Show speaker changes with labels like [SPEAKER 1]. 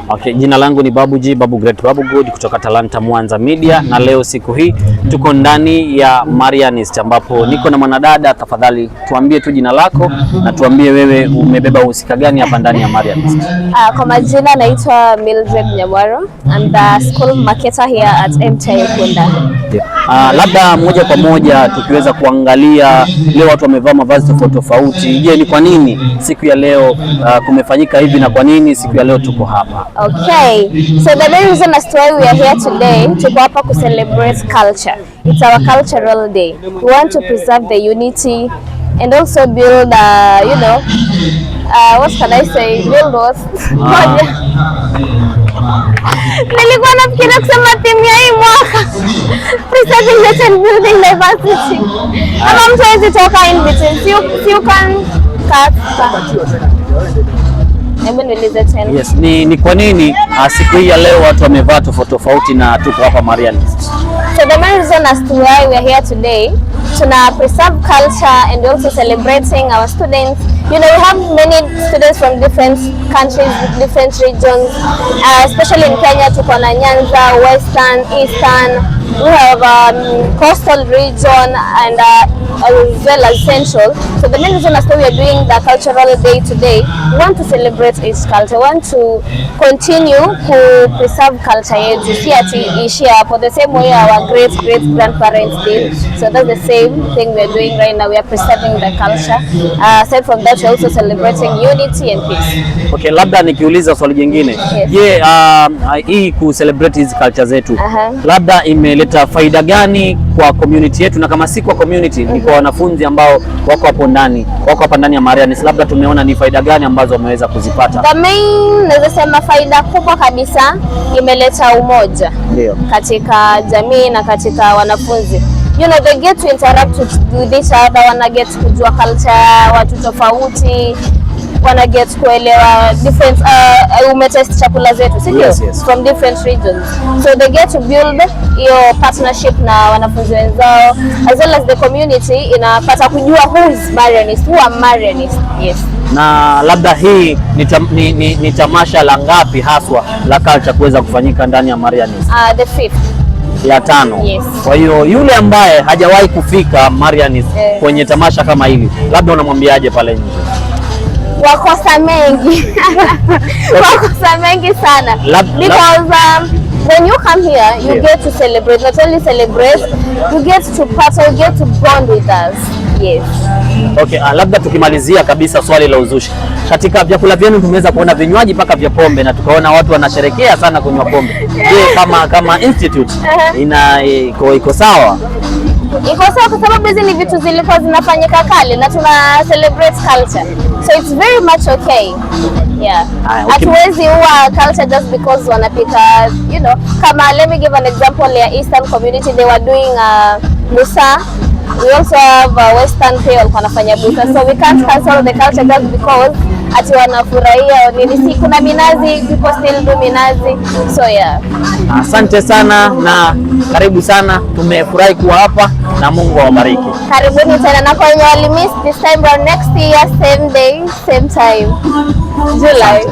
[SPEAKER 1] Okay, jina langu ni Babu G, Babu Great Babu Good kutoka Talanta Mwanza Media, na leo siku hii tuko ndani ya Marianist ambapo niko na mwanadada. Tafadhali tuambie tu jina lako na tuambie wewe umebeba uhusika gani hapa ndani ya Marianist.
[SPEAKER 2] Kwa majina naitwa Mildred Nyamwaro. I'm the school marketer here at MTI Ukunda.
[SPEAKER 1] Labda moja kwa moja tukiweza kuangalia leo watu wamevaa mavazi tofauti tofauti. Je, ni kwa nini siku ya leo kumefanyika hivi na kwa nini siku ya leo tuko hapa?
[SPEAKER 2] Okay, so the main reason as to why we are here today, tuko hapa to celebrate culture. It's our cultural day. We want to preserve the unity and also build, what can I say? Build what? Nilikuwa nafikiria kusema timu ya hii mwaka. Preserving nature and building diversity. Kama mtu hawezi toka in between, you can cut.
[SPEAKER 1] Yes, ni kwa nini siku hii ya leo watu wamevaa tofauti tofauti na tuko hapa Marianist?
[SPEAKER 2] So the main reason as to why we are here today, to preserve culture and also celebrating our students. You know, we have many students from different countries, different regions, especially in Kenya. Tuko na Nyanza, Western, Eastern. We have coastal region and as well as central. So the main reason as to we are doing the cultural day today, we want to celebrate its culture. We want to continue to preserve culture yetu, si ati ishia hapo, the same way our great grandparents did. So that's the same thing we are doing right now. We are preserving the culture. Aside from that, we are also celebrating unity and peace.
[SPEAKER 1] Okay, labda nikiuliza swali jingine. Je, hii ku celebrate hizi culture zetu, labda imeleta faida gani kwa community yetu, na kama si kwa community ni kwa wanafunzi ambao wako hapo ndani, wako hapa ndani ya Marianist, labda tumeona ni faida gani ambazo wameweza kuzipata?
[SPEAKER 2] The main, naweza sema faida kubwa kabisa, imeleta umoja katika jamii na katika wanafunzi. You know, they get to interact with each other, wana get kujua culture watu tofauti, wana get kuelewa different umetest chakula zetu, si ndio?
[SPEAKER 1] Yes.
[SPEAKER 2] From different regions, so they get to build your partnership na wanafunzi wenzao, as well as the community inapata kujua who is Marianist, who are Marianist. Yes.
[SPEAKER 1] Na labda hii ni tamasha la ngapi haswa la culture kuweza kufanyika ndani ya Marianist?
[SPEAKER 2] The 5th.
[SPEAKER 1] La 5.
[SPEAKER 2] Yes.
[SPEAKER 1] Kwa hiyo yule ambaye hajawahi kufika Marianist kwenye tamasha kama hili, labda unamwambiaje pale nje?
[SPEAKER 2] Wakosa mengi. Wakosa mengi sana. Because when you come here, you get to celebrate, not only celebrate, you get to party, you get to bond with us. Yes.
[SPEAKER 1] Okay, labda tukimalizia kabisa swali la uzushi. Katika vyakula vyenu tumeweza kuona vinywaji mpaka vya pombe na tukaona watu wanasherekea sana kunywa pombe. Je, kama institute iko sawa?
[SPEAKER 2] Iko sawa kwa sababu hizi ni vitu zilikuwa zinafanyika kale na tuna celebrate culture. So it's very much okay. Yeah. Hatuwezi huwa culture just because wanapika, you know, kama let me give an example ya Eastern community, they were doing Musa. We also have Western pay walikuwa wanafanya busa. So we can't cancel the culture just because ati wanafurahia nini, si kuna minazi, people still do minazi. So yeah.
[SPEAKER 1] Asante sana na karibu sana, tumefurahi kuwa hapa na Mungu awabariki.
[SPEAKER 2] Karibuni tena, na kwa wenye walimiss this time next year same day same time July.